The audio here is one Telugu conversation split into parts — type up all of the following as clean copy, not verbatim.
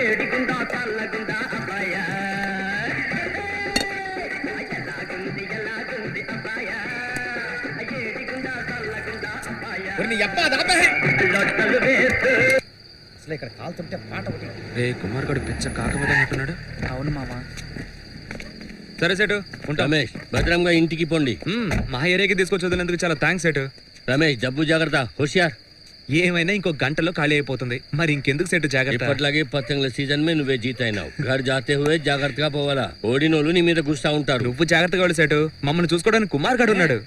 ఏడిగుందా చల్లగుందా అబ్బాయా ఎలాగుంది అబ్బాయా ఏడిగుందా చల్లగుందా అబ్బాయా లొట్టలు వేస్తూ అసలు ఇక్కడ కాలుతుంటే పాట ఒకటి. రే కుమార్ గడు పిచ్చ కాకపోతే అవును మామ. సరే సెటు ఉంటా. రమేష్ భద్రంగా ఇంటికి పోండి. మా ఏరియాకి తీసుకొచ్చి వదిలేందుకు చాలా థ్యాంక్స్ సెటు. రమేష్ జబ్బు జాగ్రత్త, హుషియార్. ఏమైనా ఇంకో గంటలో ఖాళీ అయిపోతుంది, మరి ఇంకెందుకు సెటు జాగ్రత్త. ఇప్పట్లాగే పతంగుల సీజన్ మే నువ్వే జీత అయినావు. ఘర్ జాతే హువే జాగ్రత్తగా పోవాలా. ఓడినోళ్ళు నీ మీద గుస్తా ఉంటారు. నువ్వు జాగ్రత్తగా వెళ్ళి సెటు. మమ్మల్ని చూసుకోవడానికి కుమార్ గడు ఉన్నాడు.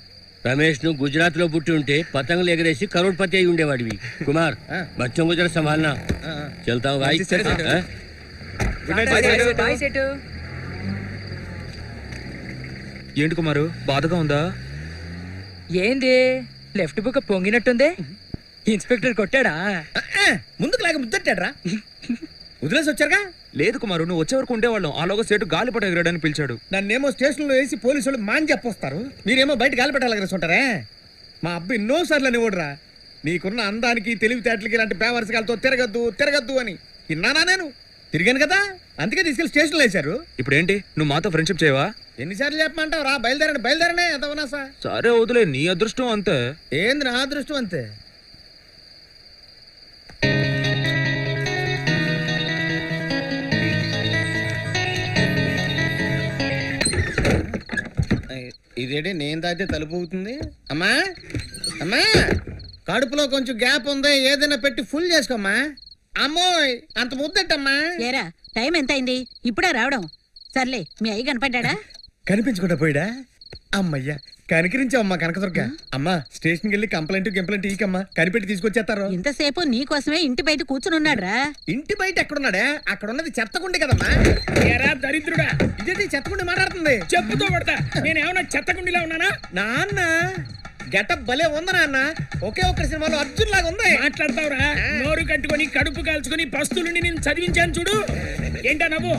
రమేష్ నువ్వు గుజరాత్ లో పుట్టి ఉంటే పతంగులు ఎగరేసి కరోడ్పతి అయి ఉండేవాడివి. కుమార్ బచ్చం గుజరా సంభాలనా. చల్తావు భాయ్. ఏంటి కుమారు బాధగా ఉందా? ఏంది లెఫ్ట్ బుక్ పొంగినట్టుంది. ఇన్స్పెక్టర్ కొట్టాడా? ముందుకు లాగా ముద్దట్టాడ్రా. వదిలేసి వచ్చారుగా. లేదు కుమారు, నువ్వు వచ్చే వరకు ఉండేవాళ్ళం. ఆలోగా సేటు గాలిపట ఎగరడానికి పిలిచాడు. నన్నేమో స్టేషన్ లో వేసి పోలీసు వాళ్ళు మాని చెప్పొస్తారు, మీరేమో బయట గాలిపటాలు ఎగరేసుకుంటారే. మా అబ్బాయి ఎన్నోసార్లు అని ఓడరా, నీకున్న అందానికి తెలివితేటలకి ఇలాంటి పేవర్సకాలతో తిరగద్దు అని విన్నానా నేను. తిరిగాను కదా, అందుకే తీసుకెళ్లి స్టేషన్ లో వేశారు. ఇప్పుడు ఏంటి, నువ్వు మాతో ఫ్రెండ్షిప్ చేయవా? ఎన్నిసార్లు చెప్పమంటావు రా, బయలుదేరనే ఎంత ఉన్నా సార్. సరే వదిలే, నీ అదృష్టం అంతే. ఏంది నా అదృష్టం అంతే. ఇదేంటి నేను తాగితే తలుపు అవుతుంది. అమ్మా అమ్మా, కడుపులో కొంచెం గ్యాప్ ఉంది, ఏదైనా పెట్టి ఫుల్ చేసుకోమ్మా. అమ్మోయ్ అంత ముద్దట్టమ్మా. ఏరా టైం ఎంత అయింది? ఇప్పుడే రావడం. సర్లే, మీ అయ్యి కనపడ్డా? కనిపించకుండా పోయిడా? అమ్మయ్యా కనికరించావమ్మా కనకదుర్గ. అమ్మా స్టేషన్కి వెళ్ళి కంప్లైంట్ ఈకమ్మా, కనిపెట్టి తీసుకొచ్చేస్తారు. ఇంతసేపు నీకోసమే ఇంటి బయట కూర్చుని ఉన్నాడురా. ఇంటి బయట ఎక్కడున్నాడే? అక్కడ ఉన్నది చెత్తకుండి కదమ్మా. దరిద్రుడా, ఇదేంటి చెత్తకుండి మాట్లాడుతుంది? చెప్పుతో పడతా. నేను ఏమన్నా చెత్తకుండిలా ఉన్నానా? నాన్న గెటప్ భలే ఉంది నాన్న, ఒకే ఒక్క సినిమాలో అర్జున్ లాగా ఉంది. మాట్లాడతావురా? నోరు కట్టుకొని కడుపు కాల్చుకొని పస్తులుండి నేను చదివించాను చూడు. ఏంటా నవ్వు?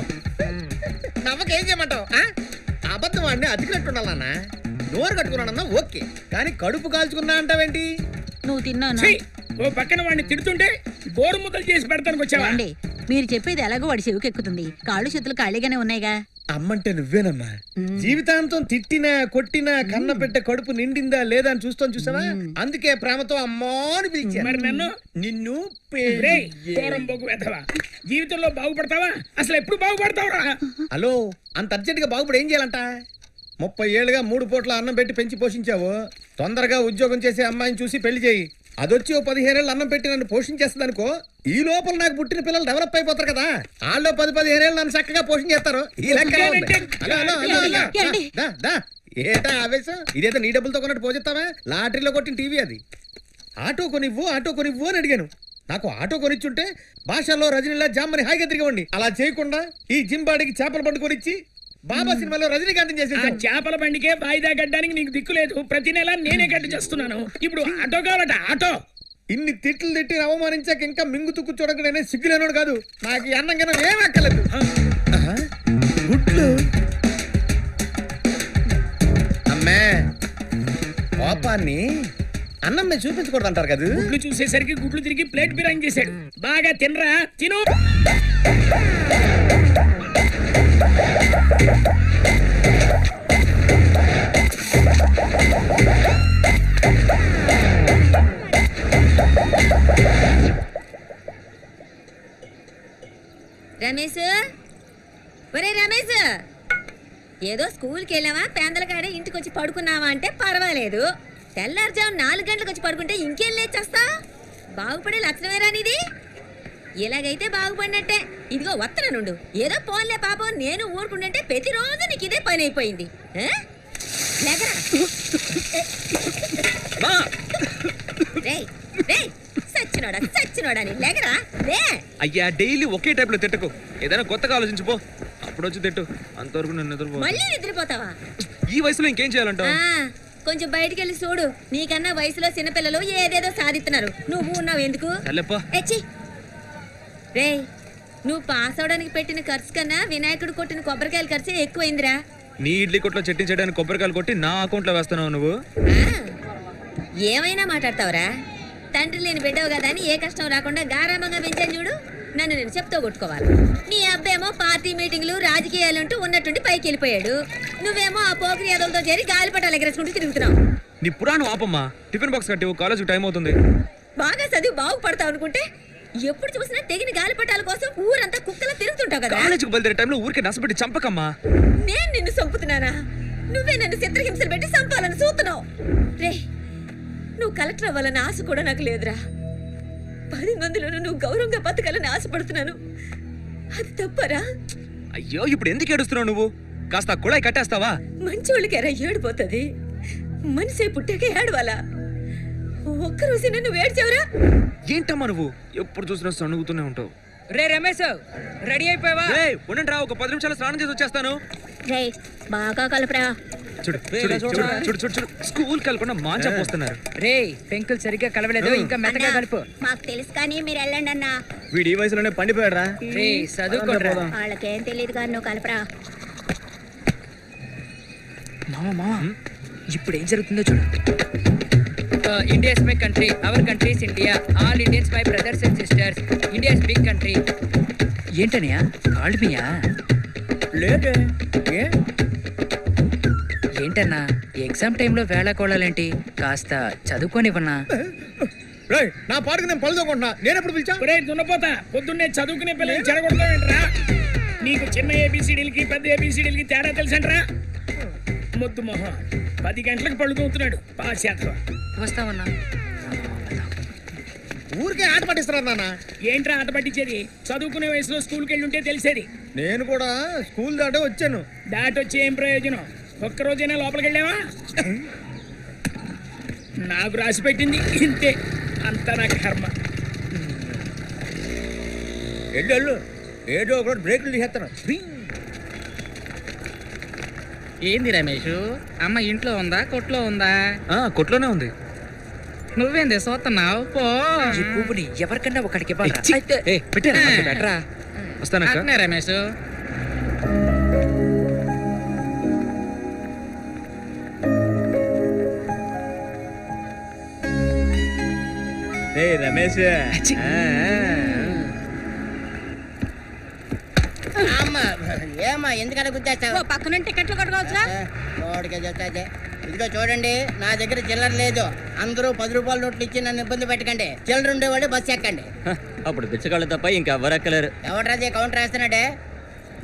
నవ్వకేం చేయమంటావు? అబద్ధం వాడిని అతికినట్టుండాలి నాన్న. నోరు కట్టుకున్నానన్నా ఓకే, కానీ కడుపు కాల్చుకున్నా అంటావేంటి? నువ్వు తిన్నాను. ఓ పక్కన వాడిని తిడుతుంటే గోరు ముద్దలు చేసి పెడతానికి వచ్చావా? మీరు చెప్పేది ఎలాగో వాడి చెవికెక్కుతుంది. కాళ్ళు చేతులు ఖాళీగానే ఉన్నాయిగా. అమ్మంటే నువ్వేనమ్మా. జీవితాంతం తిట్టినా కొట్టినా కన్న పెట్టే కడుపు నిండిందా లేదా అని చూసావా? అందుకే ప్రేమతో అమ్మా అని పిలిచా. మరి నన్ను? నిన్ను జీవితంలో బాగుపడతావా? అసలు ఎప్పుడు బాగుపడతావురా? హలో, అంత అర్జెంట్ గా బాగుపడి ఏం చేయాలంట? 30 ఏళ్ళుగా 3 పూట్ల అన్నం పెట్టి పెంచి పోషించావు. తొందరగా ఉద్యోగం చేసే అమ్మాయిని చూసి పెళ్లి చేయి. అదొచ్చి 15 ఏళ్ళు అన్నం పెట్టి నన్ను పోషించేస్తుంది అనుకో, ఈ లోపల నాకు పుట్టిన పిల్లలు డెవలప్ అయిపోతారు కదా. వాళ్ళు 10-15 ఏళ్ళు నన్ను చక్కగా పోషించేస్తారు. ఈ లెక్క ఏటా ఆవేశం? ఇదేదో నీ డబ్బులతో కొన్నట్టు పోజెత్తావా? లాటరీలో కొట్టిన టీవీ అది. ఆటో కొనివ్వు అని అడిగాను. నాకు ఆటో కొనిచ్చుంటే భాషల్లో రజనీలా జామ్మని హాయిగా తిరిగివ్వండి. అలా చేయకుండా ఈ జిమ్ బాడీకి చేపల బండి కొనిచ్చి బాబా సినిమాలో రజనీకాంత్ చేసి చేపల బండికే వాయిదా కట్టడానికి నీకు దిక్కు లేదు. ప్రతి నెల నేనే కట్టి చేస్తున్నాను. ఇప్పుడు ఆటో కావాలట. ఆటో ఇన్ని తిట్లు తిట్టి అవమానించాక ఇంకా మింగుతూ కూర్చోడానికి నేనే సిగ్గులేనోడు కాదు. నాకు ఈ అన్నం కన్నా ఏం అక్కర్లేదు. గుడ్లు అమ్మే, కోపాన్ని అన్నం మీద చూపించకూడదు అంటారు కదా. గుడ్లు చూసేసరికి గుడ్లు తిరిగి ప్లేట్ బిర్యానీ చేశాడు. బాగా తినరా, తిను. రమేష్, ఒరే రమేష్, ఏదో స్కూల్కి వెళ్ళావా, పేందలకాడే ఇంటికి వచ్చి పడుకున్నావా అంటే పర్వాలేదు. తెల్లారుజాము 4 గంటలకు వచ్చి పడుకుంటే ఇంకేం లేచేస్తా? బాగుపడే లక్షణమేరా నీది. ఇలాగైతే బాగుపడినట్టే. ఇదిగో వత్తన నుండు. ఏదో పోన్లే పాపం, నేను ఊరుకుంటే ప్రతిరోజు నీకు ఇదే పని అయిపోయింది. సచ్చినోడా లేకరా. అయ్యా డైలీ ఒకే టైప్ లో తిట్టకు, ఏదైనా కొత్తగా ఆలోచించిపో. అప్పుడు వచ్చి తిట్టు, అంతవరకు నన్ను నిద్రపో. మళ్ళీ నిద్రపోతావా? ఈ వయసులో ఇంకేం చేయాలంటావు? కొంచెం బయటికి వెళ్ళి చూడు. నీకన్నా వయసులో చిన్నపిల్లలు ఏదేదో సాధిస్తున్నారు. నువ్వు ఉన్నావు ఎందుకు? రే, నువ్వు పాస్ అవడానికి పెట్టిన ఖర్చు కన్నా వినాయకుడు కొట్టిన కొబ్బరికాయల ఖర్చే ఎక్కువైందిరా. నీ ఇడ్లీ కొట్లో చెట్టించడానికి కొబ్బరికాయలు కొట్టి నా అకౌంట్ లో వేస్తున్నావు నువ్వు. ఏమైనా మాట్లాడతావురా? తండ్రి లేని బిడ్డవు కదా అని ఏ కష్టం రాకుండా గారామంగా పెంచాను చూడు. నన్ను నేను చెప్తూ కొట్టుకోవాలి. నీ అబ్బేమో పార్టీ మీటింగ్లు రాజకీయాలంటూ ఉన్నట్టుండి పైకి వెళ్ళిపోయాడు. నువ్వేమో ఆ పోకిరి ఎదలతో చేరి గాలిపటాలు ఎగరేసుకుంటూ తిరుగుతున్నావు. నీ పురాణం ఆపమ్మా. టిఫిన్ బాక్స్ కట్టి కాలేజ్ టైం అవుతుంది. బాగా చదివి బాగుపడతావు అనుకుంటే ఎప్పుడు చూసినా తెగిన గాలిపటాల కోసం ఊరంతా కుక్కలా తిరుగుతుంటావు కదా. కాలేజీకి బయలుదేరే టైంలో ఊరికే నష్టపెట్టి చంపకమ్మా. నేను నిన్ను చంపుతున్నానా? నువ్వే నన్ను చిత్రహింసలు పెట్టి చంపాలని చూస్తున్నావు. రే, నువ్వు కలెక్టర్ అవ్వాలని ఆశ కూడా నాకు లేదురా. 10 మందిలోనూ నువ్వు గౌరవంగా బతకాలని ఆశపడుతున్నాను. అది తప్పరా? అయ్యో ఇప్పుడు ఎందుకు ఏడుస్తున్నావు నువ్వు? కాస్త కుళాయి కట్టేస్తావా? మంచోళ్ళకి ఎరా ఏడిపోతుంది. మనిషి పుట్టాక ఏడవాలా? ఒక్కరోజైనా నువ్వు ఏడ్చావురా? ఏంటమ్మా నువ్వు ఎప్పుడు చూసినా సణుగుతూనే ఉంటావు. రే రమేష్, రెడీ అయిపోయావా? ఉండండి రా, ఒక 10 నిమిషాలు స్నానం చేసి వచ్చేస్తాను. రే, బాగా కలపరా. చూడు చూడు చూడు చూడు చూడు చూడు స్కూల్ కలపకుండా మాంచా పోస్తున్నారు. రే, పెంకులు సరిగ్గా కలవలేదు, ఇంకా మెత్తగా కలుపు. మాకు తెలుసు కానీ మీరు వెళ్ళండి అన్నా. వీడి ఈ వయసులోనే పండిపోయాడు రా. రే, చదువుకోండి. వాళ్ళకేం తెలియదు కానీ నువ్వు కలపరా. మామా, ఇప్పుడు ఏం జరుగుతుందో చూడు. India is my country, our country is India, all Indians my brothers and sisters, India is big country. ఏంటనియా కాళ్ళు మీయా? లేదే ఏ? ఏంటన్నా ఎగ్జామ్ టైంలో వేళ కోళాలేంటి? కాస్త చదువుకోనివ్వన్నా? రేయ్, నా పాటకు నేను పలుదుకుంటున్నా. నేను ఎప్పుడు పిలిచా? ఒరే దున్నపోతా, పొద్దున్నే చదువుకునే పిల్లలు చెడగొడతావేంట్రా? నీకు చిన్న ఏబిసిడీలకి పెద్ద ఏబిసిడీలకి తేడా తెలుసంట్రా? ముద్దు మొహం 10 గంటలకు పళ్ళు తోముతున్నాడు పాశ్చాత్య. వస్తావన్నా? ఊరికే ఆట పట్టిస్తున్నా నాన్న. ఏంట్రా ఆట పట్టించేది? చదువుకునే వయసులో స్కూల్కి వెళ్ళి ఉంటే తెలిసేది. నేను కూడా స్కూల్ దాటే వచ్చాను. దాటొచ్చి ఏం ప్రయోజనం? ఒక్కరోజైనా లోపలికి వెళ్ళావా? నాకు రాసి పెట్టింది ఇంతే, అంత నా కర్మ. ఎల్లు ఏదో ఒకటి బ్రేకులు తీసేస్తాను. ఏంది రమేష్, అమ్మ ఇంట్లో ఉందా కొట్లో ఉందా? కొట్లోనే ఉంది. నువ్వేంది చూస్తున్నావు? పో. ఈ పువ్వుని ఎవరికన్నా ఒకడికి ఇవ్వాలా? పెట్టరా వస్తానక్క. అట్నే రమేష్. రమేష్, ఏమా ఎందుకలా గుర్తేస్తావు? పక్కన టికెట్లు కొట్టుకోవచ్చురా? రోడ్డుకే చెప్తాదే. ఇదిగో చూడండి, నా దగ్గర చిల్లర లేదు. అందరూ 10 రూపాయల నోట్లు ఇచ్చి నన్ను ఇబ్బంది పెట్టకండి. చిల్లర ఉండేవాడు బస్సు ఎక్కండి. అప్పుడు బిచ్చగాళ్ళు తప్ప ఇంకెవ్వరెక్కలేరు. ఎవడ్రాజే కౌంటర్ వేస్తున్నాడే?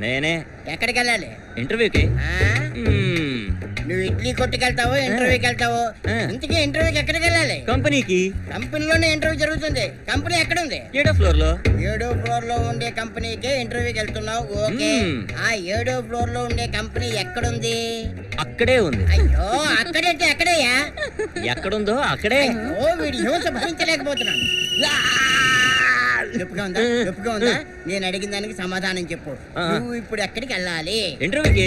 నేనే. ఎక్కడికి వెళ్ళాలి? ఇంటర్వ్యూకి. నువ్వు ఇడ్లీ కొట్టుకెళ్తావు, ఇంటర్వ్యూకి వెళ్తావు. ఇంతకీ ఇంటర్వ్యూకి ఎక్కడికి వెళ్ళాలి? కంపెనీకి. కంపెనీలోనే ఇంటర్వ్యూ జరుగుతుంది. కంపెనీ ఎక్కడ ఉంది? 7వ ఫ్లోర్ లో. 7వ ఫ్లోర్ లో ఉండే కంపెనీకి ఇంటర్వ్యూకి వెళ్తున్నావు. ఓకే, ఆ 7వ ఫ్లోర్ లో ఉండే కంపెనీ ఎక్కడుంది? అక్కడే ఉంది. అయ్యో, అక్కడంటే ఎక్కడయ్యా? ఎక్కడుందో అక్కడే. ఓ, వీడి హింస భరించలేకపోతున్నాను. నొప్పిగా ఉందా? నొప్పిగా ఉందా? నేను అడిగిన దానికి సమాధానం చెప్పు. నువ్వు ఇప్పుడు ఎక్కడికి వెళ్ళాలి? ఇంటర్వ్యూకి.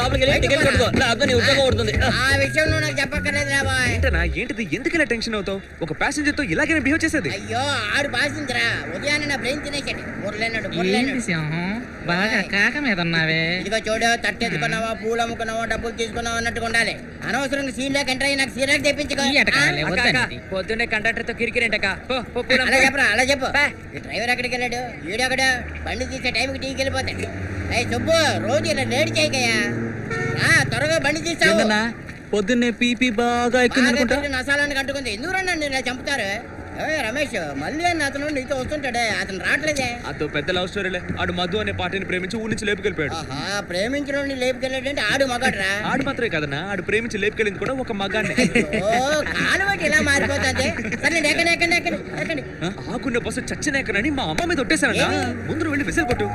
లోపలికి వెళ్ళి టికెట్ కొట్టుకో, లేకపోతే నీ ఉద్యోగం పడుతుంది. ఆ విషయం నువ్వు నాకు చెప్పక్కర్లేదు రాబాయ్. ఏంటనా ఏంటిది? ఎందుకు ఇలా టెన్షన్ అవుతావు? ఒక ప్యాసింజర్ తో ఇలాగైనా బిహేవ్ చేసేది? అయ్యో, ఆడు బాసిందిరా. ఉదయాన్నే నా బ్రెయిన్ తినేసాడు. మురలేనాడు ఏంది మురలేనాడు. సింహం, బాగా కాక మీద ఉన్నావే. ఇదిగో చూడు, తట్టెత్తుకున్నావా, పూలు అమ్ముకున్నావా, డబ్బులు తీసుకున్నావా అన్నట్టుగా ఉండాలి. అనవసరంగా సీన్ లోకి ఎంటర్ అయ్యి నాకు సీరియల్ తెప్పించుకో. ఈ ఎటకాలే అక్క, వద్దండి. పొద్దున్నే కండక్టర్ తో కిరికిరేంటక్క? అలా చెప్పరా, అలా చెప్పు. ఈ డ్రైవర్ ఎక్కడికి వెళ్ళాడు? వీడొకడు బండి తీసే టైంకి టీకి వెళ్ళిపోతాడు. అయ్యి సుబ్బు, రోజు ఇలా లేట్ చేయకయ్యా. త్వరగా బండి తీస్తావు. పొద్దున్నే పీపీ బాగా నసాలానికి అంటుకుంది. ఎందుకు రండి ఇలా చంపుతారు? రమేష్, మళ్ళీ అని అతను నీతో వస్తుంటాడే, అతను రావట్లేదే. అదో పెద్ద లవ్ స్టోరీలే. ఆడు మధు అనే పార్టీని ప్రేమించి ఊరి నుంచి లేపుకెళ్ళిపోయాడు. ప్రేమించిన లేపుకెళ్ళాడంటే ఆడు మగాడ్రా. ఆడు మాత్రమే కదన్నా, ఆడు ప్రేమించి లేపుకెళ్ళింది కూడా ఒక మగాన్ని. కాలు బట్టి ఇలా మారిపోతుంది. సరే ఎక్కండి ఎక్కండి ఎక్కండి ఎక్కండి. ఆకున్న బస్సు చచ్చినాకనని మా అమ్మ మీద ఒట్టేశానంట. ముందు వెళ్ళి విసిల్ కొట్టు.